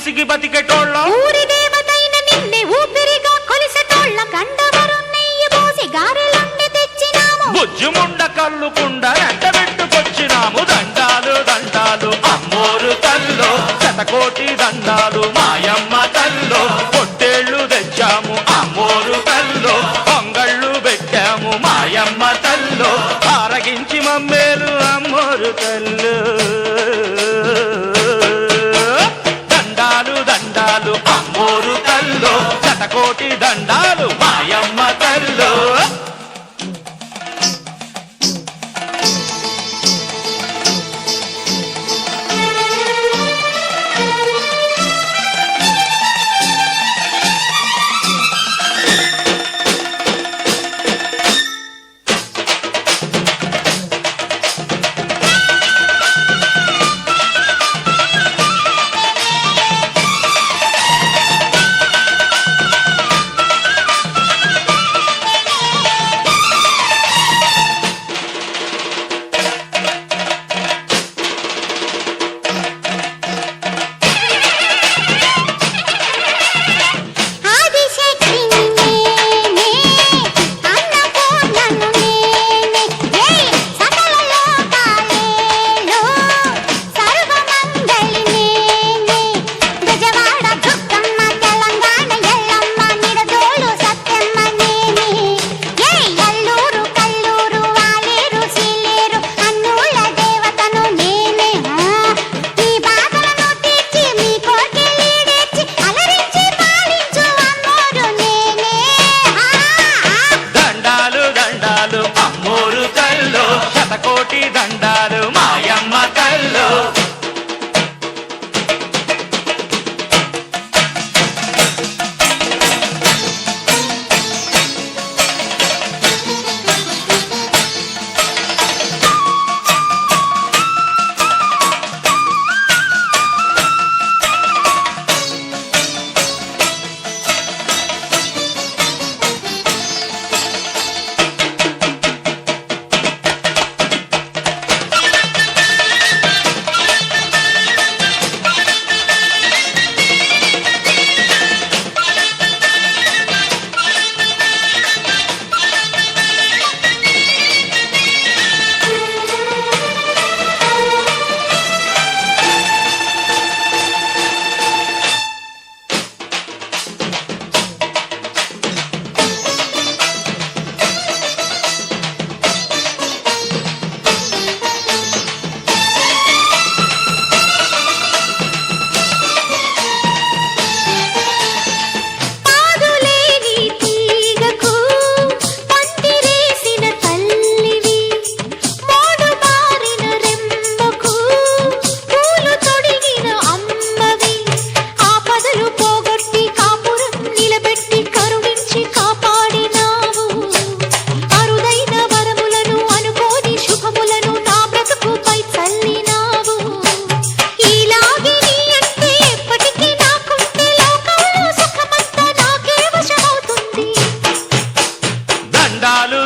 విసిగి బతికెటోళ్ళం ఊరి దేవతైన నిన్నే ఊపిరిగా కొలిసెటోళ్ళం గండవరం నెయ్యి పోసి గారెలుండి తెచ్చినాము బుజ్జుముండ కల్లుకుండ ఎండబెట్టుకొచ్చినాము దండాలు దండాలు అమ్మోరు తల్లో శతకోటి దండాలు మాయమ్మ తల్లో పొట్టేళ్లు తెచ్చాము అమ్మోరు తల్లో పొంగళ్ళు పెట్టాము మాయమ్మ తల్లో ఆరగించి మమ్మేలు అమ్మోరు తల్లు దండాలు దండాలు అమ్మోరు తల్లో శతకోటి దండాలు మాయమ్మ తల్లో శతకోటి దండాలు మాయమ్మ తల్లో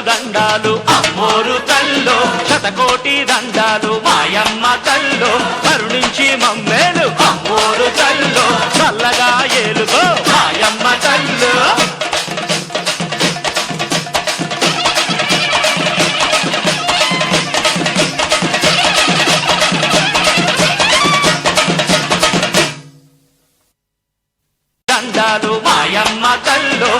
దండాలు అమ్మోరు తల్లో శతకోటి దండాలు మాయమ్మ తల్లో కరుణించి మమ్మేలు అమ్మోరు తల్లో చల్లగా ఏలుగో మాయమ్మ తల్లో దండాలు మాయమ్మ తల్లో